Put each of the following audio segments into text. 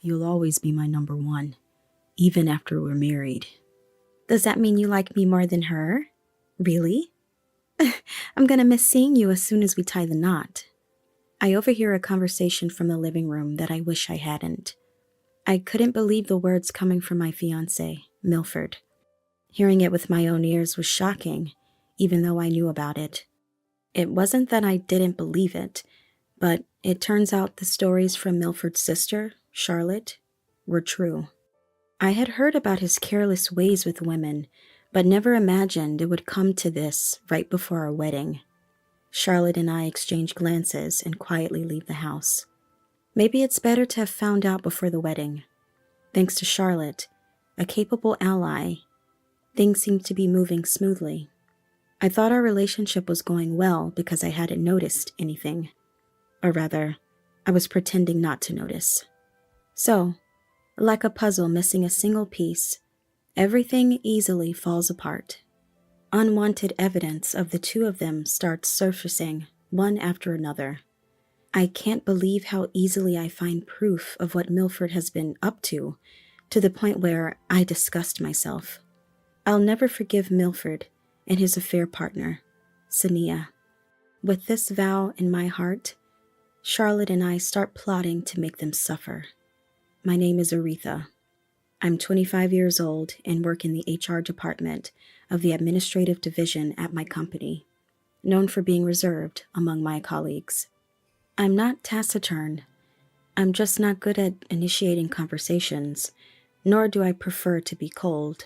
you'll always be my number one, even after we're married. Does that mean you like me more than her? Really? I'm gonna miss seeing you as soon as we tie the knot. I overhear a conversation from the living room that I wish I hadn't. I couldn't believe the words coming from my fiancé, Milford. Hearing it with my own ears was shocking, even though I knew about it. It wasn't that I didn't believe it, but it turns out the stories from Milford's sister, Charlotte, were true. I had heard about his careless ways with women, but never imagined it would come to this right before our wedding. Charlotte and I exchange glances and quietly leave the house. Maybe it's better to have found out before the wedding. Thanks to Charlotte, a capable ally, things seemed to be moving smoothly. I thought our relationship was going well because I hadn't noticed anything. Or rather, I was pretending not to notice. So, like a puzzle missing a single piece, everything easily falls apart. Unwanted evidence of the two of them starts surfacing, one after another. I can't believe how easily I find proof of what Milford has been up to the point where I disgust myself. I'll never forgive Milford and his affair partner, Sania. With this vow in my heart, Charlotte and I start plotting to make them suffer. My name is Aretha. I'm 25 years old and work in the HR department of the administrative division at my company, known for being reserved among my colleagues. I'm not taciturn. I'm just not good at initiating conversations, nor do I prefer to be cold.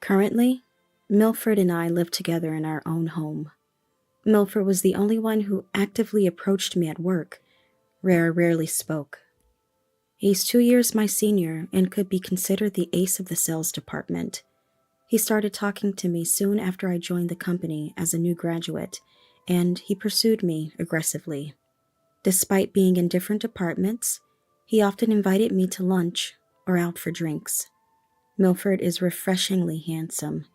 Currently, Milford and I live together in our own home. Milford was the only one who actively approached me at work, where I rarely spoke. He's 2 years my senior and could be considered the ace of the sales department. He started talking to me soon after I joined the company as a new graduate, and he pursued me aggressively. Despite being in different departments, he often invited me to lunch or out for drinks. Milford is refreshingly handsome,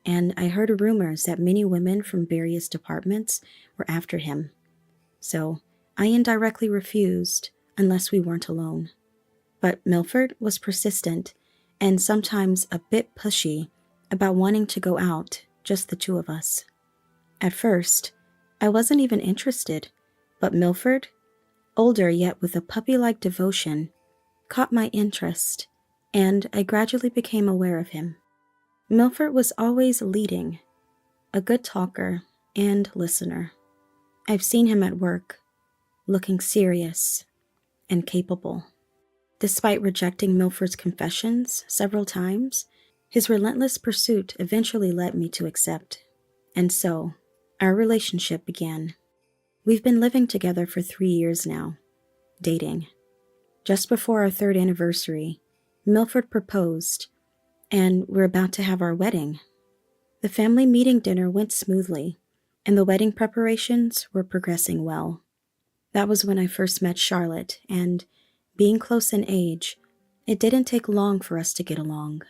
and I heard rumors that many women from various departments were after him. So I indirectly refused unless we weren't alone. But Milford was persistent and sometimes a bit pushy about wanting to go out, just the two of us. At first, I wasn't even interested, but Milford, older yet with a puppy-like devotion, caught my interest, and I gradually became aware of him. Milford was always leading, a good talker and listener. I've seen him at work, looking serious and capable. Despite rejecting Milford's confessions several times, his relentless pursuit eventually led me to accept. And so, our relationship began. We've been living together for 3 years now, dating. Just before our 3rd anniversary, Milford proposed, and we're about to have our wedding. The family meeting dinner went smoothly, and the wedding preparations were progressing well. That was when I first met Charlotte, and being close in age, it didn't take long for us to get along.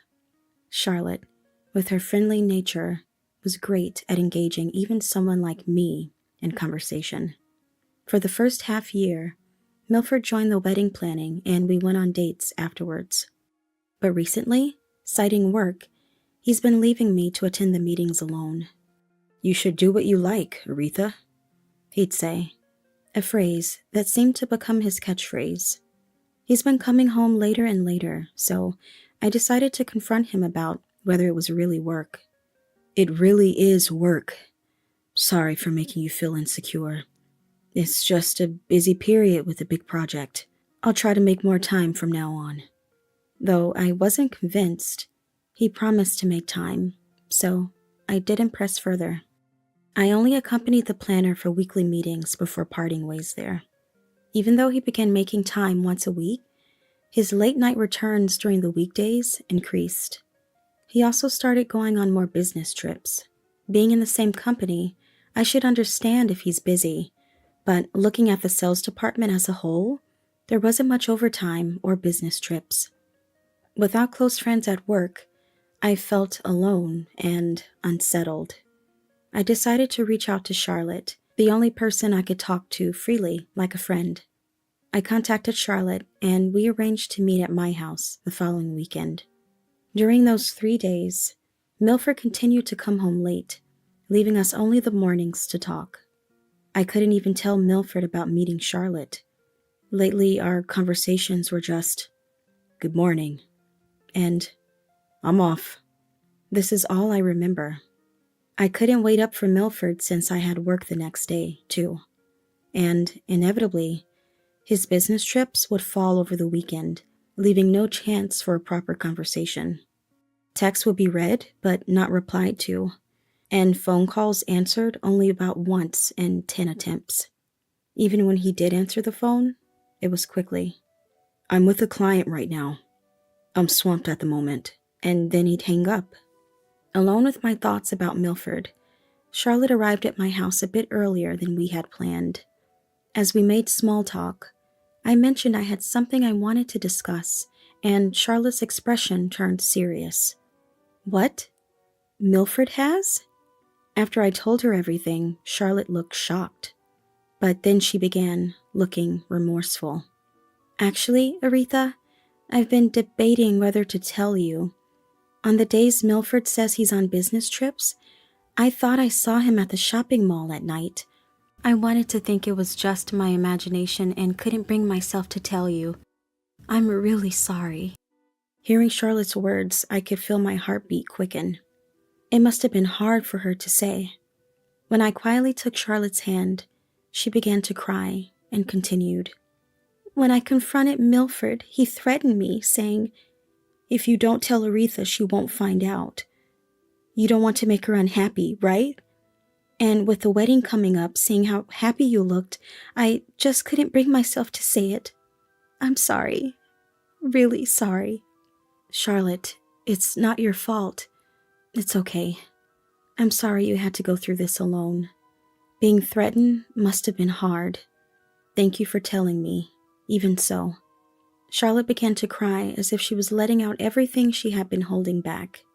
Charlotte, with her friendly nature, was great at engaging even someone like me in conversation. For the first half year, Milford joined the wedding planning and we went on dates afterwards. But recently, citing work, he's been leaving me to attend the meetings alone. "You should do what you like, Aretha," he'd say, a phrase that seemed to become his catchphrase. He's been coming home later and later, so I decided to confront him about whether it was really work. "It really is work. Sorry for making you feel insecure. It's just a busy period with a big project. I'll try to make more time from now on." Though I wasn't convinced, he promised to make time, so I didn't press further. I only accompanied the planner for weekly meetings before parting ways there. Even though he began making time once a week, his late-night returns during the weekdays increased. He also started going on more business trips. Being in the same company, I should understand if he's busy, but looking at the sales department as a whole, there wasn't much overtime or business trips. Without close friends at work, I felt alone and unsettled. I decided to reach out to Charlotte, the only person I could talk to freely like a friend. I contacted Charlotte and we arranged to meet at my house the following weekend. During those 3 days, Milford continued to come home late, leaving us only the mornings to talk. I couldn't even tell Milford about meeting Charlotte. Lately, our conversations were just, "Good morning," and "I'm off." This is all I remember. I couldn't wait up for Milford since I had work the next day, too. And, inevitably, his business trips would fall over the weekend, leaving no chance for a proper conversation. Texts would be read, but not replied to, and phone calls answered only about once in 10 attempts. Even when he did answer the phone, it was quickly, "I'm with a client right now. I'm swamped at the moment," and then he'd hang up. Alone with my thoughts about Milford, Charlotte arrived at my house a bit earlier than we had planned. As we made small talk, I mentioned I had something I wanted to discuss, and Charlotte's expression turned serious. "What? Milford has?" After I told her everything, Charlotte looked shocked. But then she began looking remorseful. "Actually, Aretha, I've been debating whether to tell you. On the days Milford says he's on business trips, I thought I saw him at the shopping mall at night. I wanted to think it was just my imagination and couldn't bring myself to tell you. I'm really sorry." Hearing Charlotte's words, I could feel my heartbeat quicken. It must have been hard for her to say. When I quietly took Charlotte's hand, she began to cry and continued. "When I confronted Milford, he threatened me, saying, 'If you don't tell Aretha, she won't find out. You don't want to make her unhappy, right? And with the wedding coming up, seeing how happy you looked, I just couldn't bring myself to say it. I'm sorry. Really sorry. Charlotte, it's not your fault. It's okay. I'm sorry you had to go through this alone. Being threatened must have been hard. Thank you for telling me, even so." Charlotte began to cry as if she was letting out everything she had been holding back.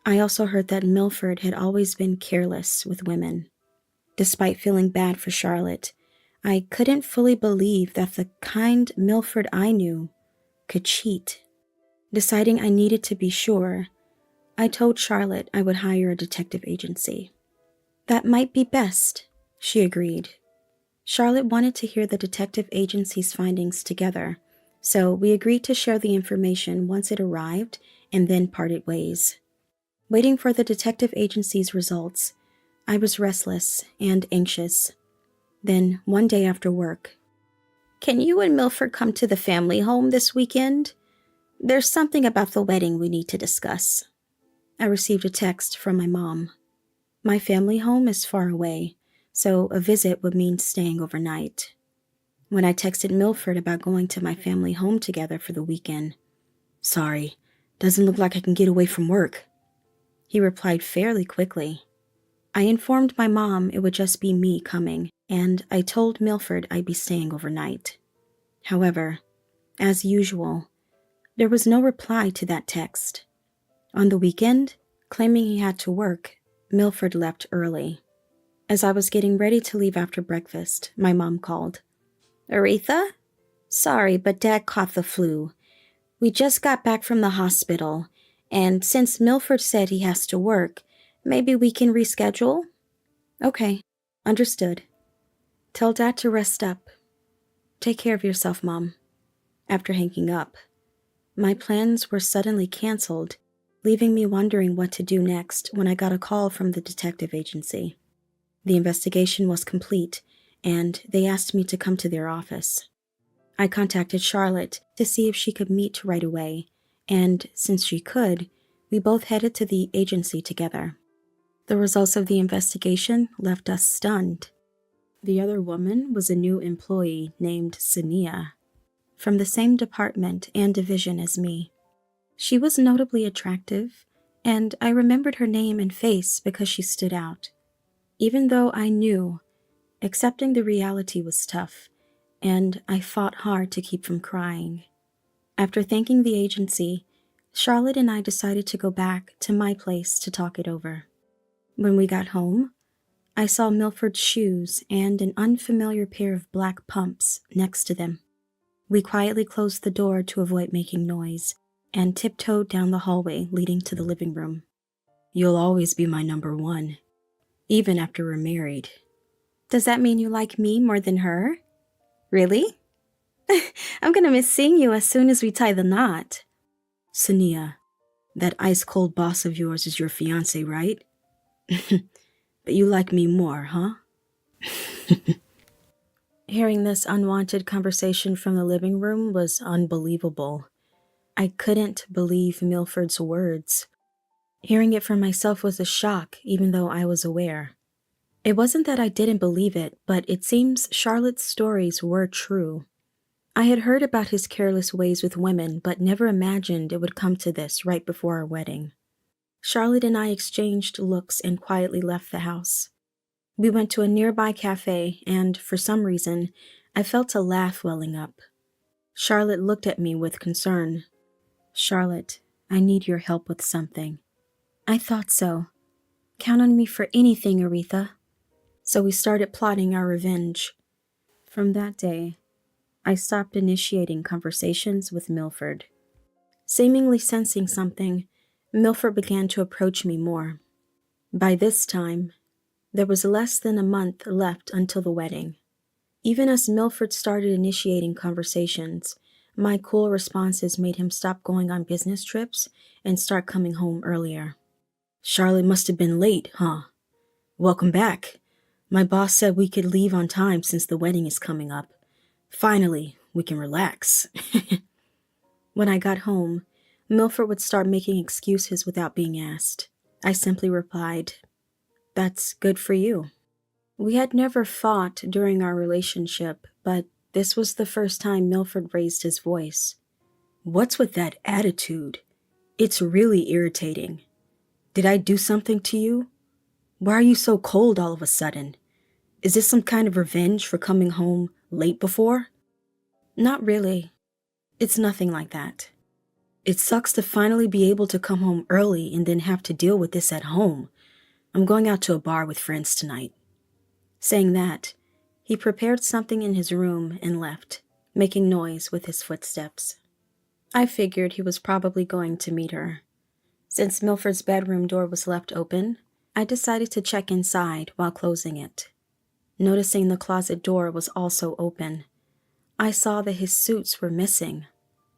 I also heard that Milford had always been careless with women. Despite feeling bad for Charlotte, I couldn't fully believe that the kind Milford I knew could cheat. Deciding I needed to be sure, I told Charlotte I would hire a detective agency. "That might be best," she agreed. Charlotte wanted to hear the detective agency's findings together, so we agreed to share the information once it arrived and then parted ways. Waiting for the detective agency's results, I was restless and anxious. Then, one day after work, "Can you and Milford come to the family home this weekend? There's something about the wedding we need to discuss." I received a text from my mom. My family home is far away, so a visit would mean staying overnight. When I texted Milford about going to my family home together for the weekend, "Sorry, doesn't look like I can get away from work," he replied fairly quickly. I informed my mom it would just be me coming, and I told Milford I'd be staying overnight. However, as usual, there was no reply to that text. On the weekend, claiming he had to work, Milford left early. As I was getting ready to leave after breakfast, my mom called. "Aretha? Sorry, but Dad caught the flu. We just got back from the hospital, and since Milford said he has to work, maybe we can reschedule?" "Okay, understood. Tell Dad to rest up. Take care of yourself, Mom." After hanging up, my plans were suddenly canceled, leaving me wondering what to do next when I got a call from the detective agency. The investigation was complete, and they asked me to come to their office. I contacted Charlotte to see if she could meet right away, and since she could, we both headed to the agency together. The results of the investigation left us stunned. The other woman was a new employee named Sania, from the same department and division as me. She was notably attractive, and I remembered her name and face because she stood out. Even though I knew, accepting the reality was tough, and I fought hard to keep from crying. After thanking the agency, Charlotte and I decided to go back to my place to talk it over. When we got home, I saw Milford's shoes and an unfamiliar pair of black pumps next to them. We quietly closed the door to avoid making noise and tiptoed down the hallway leading to the living room. You'll always be my number one, even after we're married. Does that mean you like me more than her? Really? I'm gonna miss seeing you as soon as we tie the knot. Sania, that ice-cold boss of yours is your fiancé, right? But you like me more, huh? Hearing this unwanted conversation from the living room was unbelievable. I couldn't believe Milford's words. Hearing it for myself was a shock, even though I was aware. It wasn't that I didn't believe it, but it seems Charlotte's stories were true. I had heard about his careless ways with women, but never imagined it would come to this right before our wedding. Charlotte and I exchanged looks and quietly left the house. We went to a nearby cafe, and for some reason, I felt a laugh welling up. Charlotte looked at me with concern. Charlotte, I need your help with something. I thought so. Count on me for anything, Aretha. So we started plotting our revenge. From that day, I stopped initiating conversations with Milford. Seemingly sensing something, Milford began to approach me more. By this time, there was less than a month left until the wedding. Even as Milford started initiating conversations, my cool responses made him stop going on business trips and start coming home earlier. Charlotte must have been late, huh? Welcome back. My boss said we could leave on time since the wedding is coming up. Finally, we can relax. When I got home, Milford would start making excuses without being asked. I simply replied, "That's good for you." We had never fought during our relationship, but this was the first time Milford raised his voice. What's with that attitude? It's really irritating. Did I do something to you? Why are you so cold all of a sudden? Is this some kind of revenge for coming home late before? Not really. It's nothing like that. It sucks to finally be able to come home early and then have to deal with this at home. I'm going out to a bar with friends tonight. Saying that, he prepared something in his room and left, making noise with his footsteps. I figured he was probably going to meet her. Since Milford's bedroom door was left open, I decided to check inside while closing it. Noticing the closet door was also open, I saw that his suits were missing,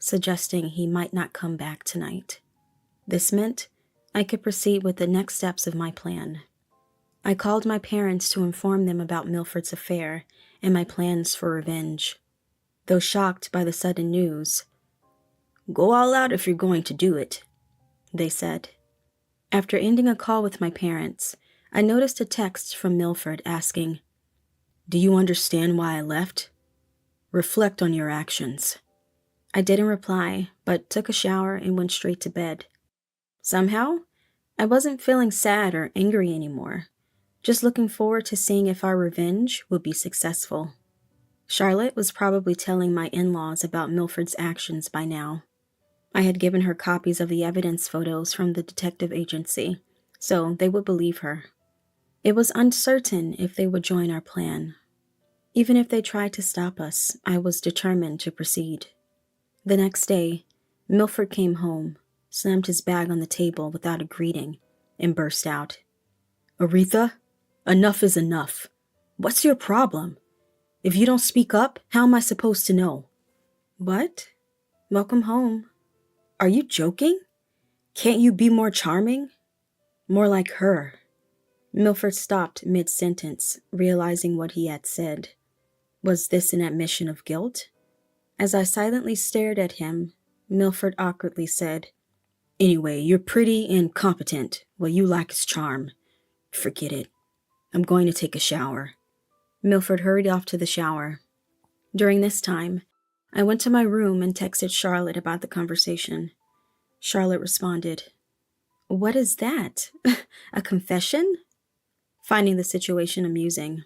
suggesting he might not come back tonight. This meant I could proceed with the next steps of my plan. I called my parents to inform them about Milford's affair and my plans for revenge. Though shocked by the sudden news, "Go all out if you're going to do it," they said. After ending a call with my parents, I noticed a text from Milford asking, "Do you understand why I left? Reflect on your actions." I didn't reply, but took a shower and went straight to bed. Somehow, I wasn't feeling sad or angry anymore, just looking forward to seeing if our revenge would be successful. Charlotte was probably telling my in-laws about Milford's actions by now. I had given her copies of the evidence photos from the detective agency, so they would believe her. It was uncertain if they would join our plan. Even if they tried to stop us, I was determined to proceed. The next day, Milford came home, slammed his bag on the table without a greeting, and burst out. "Aretha, enough is enough. What's your problem? If you don't speak up, how am I supposed to know?" "What? Welcome home." "Are you joking? Can't you be more charming? More like her?" Milford stopped mid-sentence, realizing what he had said. Was this an admission of guilt? As I silently stared at him, Milford awkwardly said, "Anyway, you're pretty and competent. What you lack is charm. Forget it. I'm going to take a shower." Milford hurried off to the shower. During this time, I went to my room and texted Charlotte about the conversation. Charlotte responded, "What is that? A confession?" Finding the situation amusing.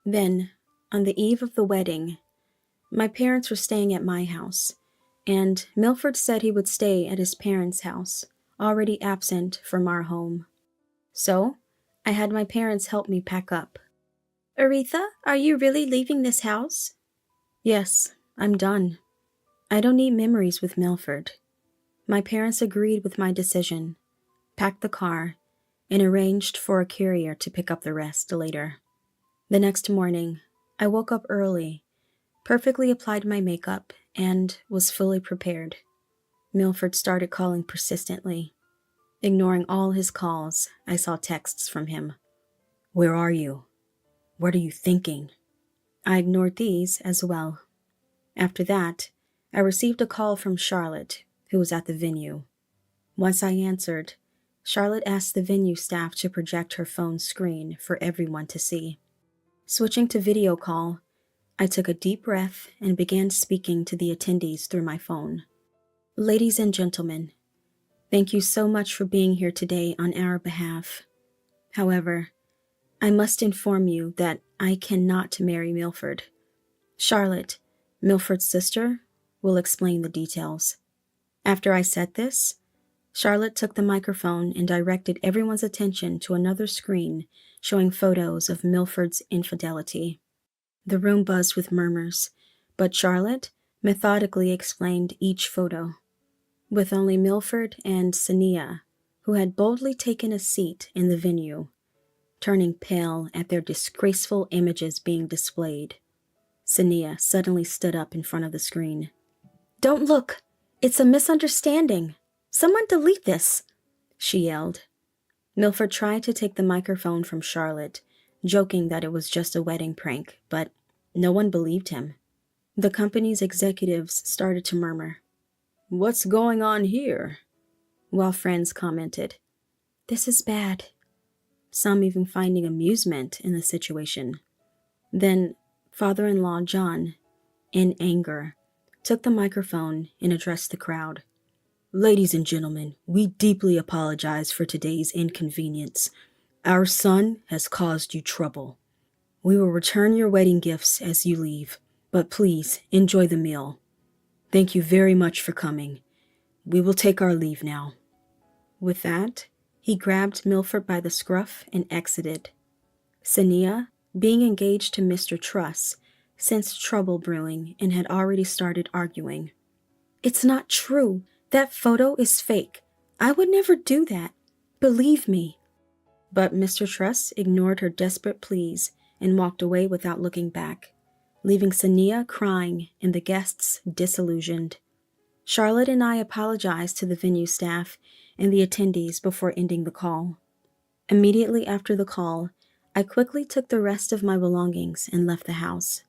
Then, on the eve of the wedding, my parents were staying at my house, and Milford said he would stay at his parents' house, already absent from our home. So, I had my parents help me pack up. "Aretha, are you really leaving this house?" "Yes, I'm done. I don't need memories with Milford. My parents agreed with my decision, packed the car, and arranged for a courier to pick up the rest later. The next morning, I woke up early, perfectly applied my makeup, and was fully prepared. Milford started calling persistently. Ignoring all his calls, I saw texts from him. "Where are you? What are you thinking?" I ignored these as well. After that, I received a call from Charlotte, who was at the venue. Once I answered, Charlotte asked the venue staff to project her phone screen for everyone to see. Switching to video call, I took a deep breath and began speaking to the attendees through my phone. "Ladies and gentlemen, thank you so much for being here today on our behalf. However, I must inform you that I cannot marry Milford. Charlotte, Milford's sister, will explain the details." After I said this, Charlotte took the microphone and directed everyone's attention to another screen showing photos of Milford's infidelity. The room buzzed with murmurs, but Charlotte methodically explained each photo, with only Milford and Sania, who had boldly taken a seat in the venue, turning pale at their disgraceful images being displayed. Sania suddenly stood up in front of the screen. "Don't look! It's a misunderstanding! Someone delete this!" she yelled. Milford tried to take the microphone from Charlotte, joking that it was just a wedding prank, but no one believed him. The company's executives started to murmur, "What's going on here?" while friends commented, "This is bad," some even finding amusement in the situation. Then father-in-law John, in anger, took the microphone and addressed the crowd. "Ladies and gentlemen, we deeply apologize for today's inconvenience. Our son has caused you trouble. We will return your wedding gifts as you leave, but please enjoy the meal. Thank you very much for coming. We will take our leave now." With that, he grabbed Milford by the scruff and exited. Sania, being engaged to Mr. Truss, sensed trouble brewing and had already started arguing. "It's not true. That photo is fake. I would never do that. Believe me." But Mr. Truss ignored her desperate pleas and walked away without looking back, leaving Sania crying and the guests disillusioned. Charlotte and I apologized to the venue staff and the attendees before ending the call. Immediately after the call, I quickly took the rest of my belongings and left the house.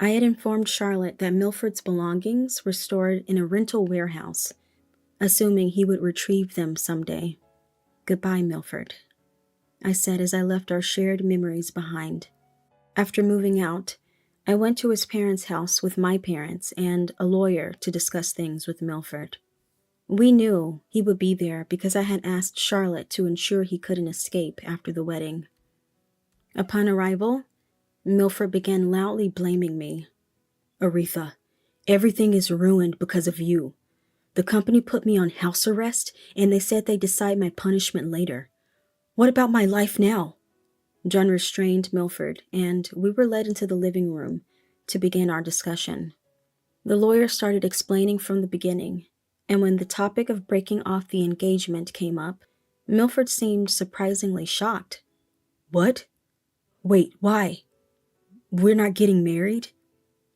I had informed Charlotte that Milford's belongings were stored in a rental warehouse, assuming he would retrieve them someday. "Goodbye, Milford," I said as I left our shared memories behind. After moving out, I went to his parents' house with my parents and a lawyer to discuss things with Milford. We knew he would be there because I had asked Charlotte to ensure he couldn't escape after the wedding. Upon arrival, Milford began loudly blaming me. "Aretha, everything is ruined because of you. The company put me on house arrest, and they said they'd decide my punishment later. What about my life now?" John restrained Milford, and we were led into the living room to begin our discussion. The lawyer started explaining from the beginning, and when the topic of breaking off the engagement came up, Milford seemed surprisingly shocked. "What? Wait, why? We're not getting married?"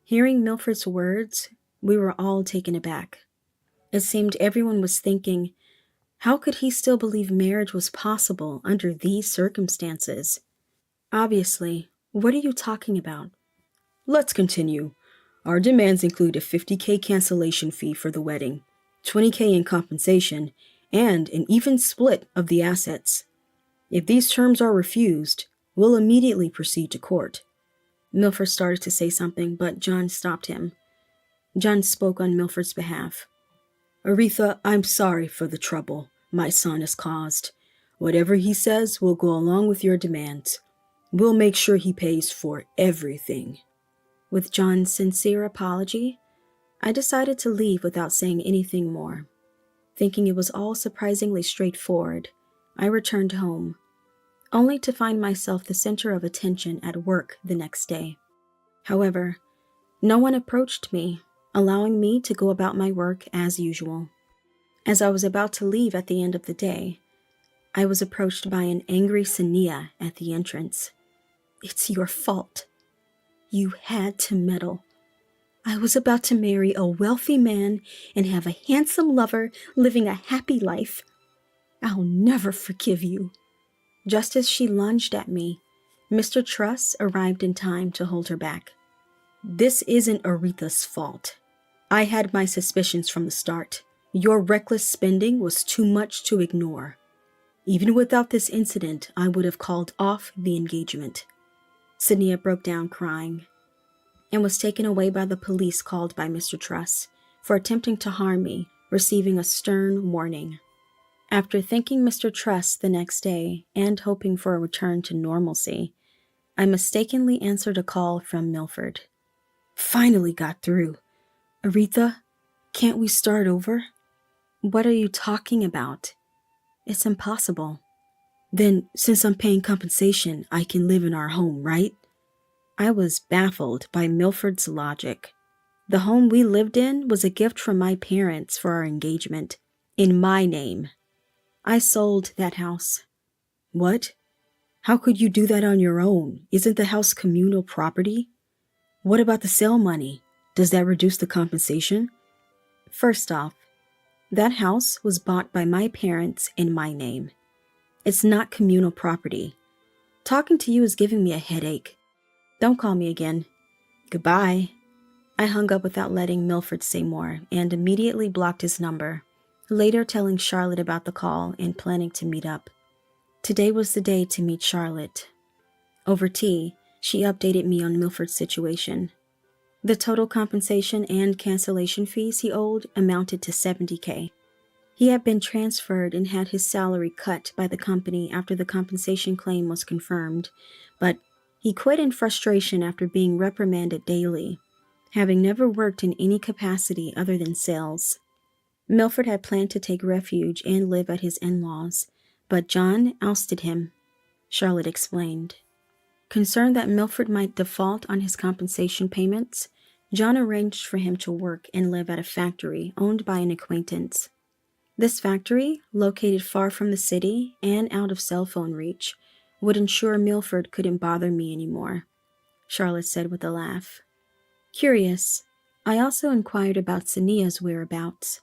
Hearing Milford's words, we were all taken aback. It seemed everyone was thinking, how could he still believe marriage was possible under these circumstances? Obviously, what are you talking about? "Let's continue. Our demands include a $50K cancellation fee for the wedding, $20K in compensation, and an even split of the assets. If these terms are refused, we'll immediately proceed to court." Milford started to say something, but John stopped him. John spoke on Milford's behalf. "Aretha, I'm sorry for the trouble my son has caused. Whatever he says will go along with your demands. We'll make sure he pays for everything." With John's sincere apology, I decided to leave without saying anything more. Thinking it was all surprisingly straightforward, I returned home, only to find myself the center of attention at work the next day. However, no one approached me, allowing me to go about my work as usual. As I was about to leave at the end of the day, I was approached by an angry Sania at the entrance. "It's your fault. You had to meddle. I was about to marry a wealthy man and have a handsome lover living a happy life. I'll never forgive you." Just as she lunged at me, Mr. Truss arrived in time to hold her back. "This isn't Aretha's fault. I had my suspicions from the start. Your reckless spending was too much to ignore. Even without this incident, I would have called off the engagement." Sania broke down crying and was taken away by the police called by Mr. Truss for attempting to harm me, receiving a stern warning. After thanking Mr. Truss the next day and hoping for a return to normalcy, I mistakenly answered a call from Milford. "Finally got through. Aretha, can't we start over?" "What are you talking about? It's impossible." "Then, since I'm paying compensation, I can live in our home, right?" I was baffled by Milford's logic. The home we lived in was a gift from my parents for our engagement, in my name. I sold that house. "What? How could you do that on your own? Isn't the house communal property? What about the sale money? Does that reduce the compensation?" "First off, that house was bought by my parents in my name. It's not communal property. Talking to you is giving me a headache. Don't call me again. Goodbye." I hung up without letting Milford say more and immediately blocked his number, later telling Charlotte about the call and planning to meet up. Today was the day to meet Charlotte. Over tea, she updated me on Milford's situation. The total compensation and cancellation fees he owed amounted to $70K. He had been transferred and had his salary cut by the company after the compensation claim was confirmed, but he quit in frustration after being reprimanded daily, having never worked in any capacity other than sales. Milford had planned to take refuge and live at his in-laws, but John ousted him, Charlotte explained. Concerned that Milford might default on his compensation payments, John arranged for him to work and live at a factory owned by an acquaintance. This factory, located far from the city and out of cell phone reach, would ensure Milford couldn't bother me anymore, Charlotte said with a laugh. Curious, I also inquired about Sania's whereabouts.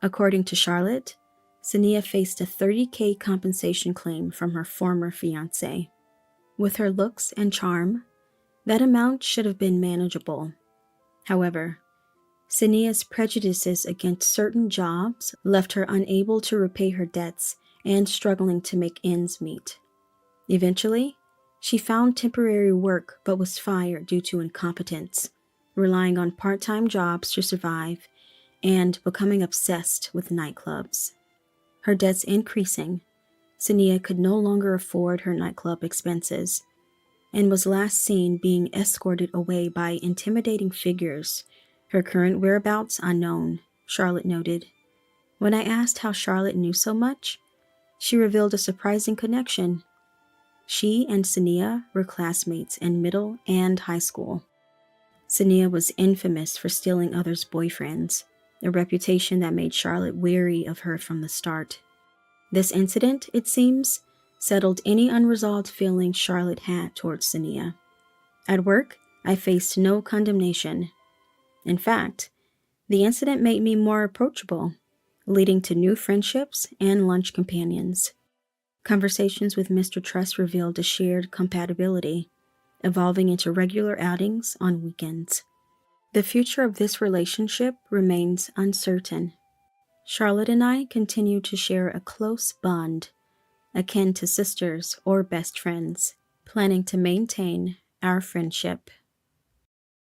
According to Charlotte, Sania faced a $30K compensation claim from her former fiancé. With her looks and charm, that amount should have been manageable. However, Sania's prejudices against certain jobs left her unable to repay her debts and struggling to make ends meet. Eventually, she found temporary work but was fired due to incompetence, relying on part-time jobs to survive and becoming obsessed with nightclubs. Her debts increasing, Sania could no longer afford her nightclub expenses and was last seen being escorted away by intimidating figures, her current whereabouts unknown, Charlotte noted. When I asked how Charlotte knew so much, she revealed a surprising connection. She and Sania were classmates in middle and high school. Sania was infamous for stealing others' boyfriends, a reputation that made Charlotte wary of her from the start. This incident, it seems, settled any unresolved feelings Charlotte had towards Sania. At work, I faced no condemnation. In fact, the incident made me more approachable, leading to new friendships and lunch companions. Conversations with Mr. Truss revealed a shared compatibility, evolving into regular outings on weekends. The future of this relationship remains uncertain. Charlotte and I continue to share a close bond, akin to sisters or best friends, planning to maintain our friendship.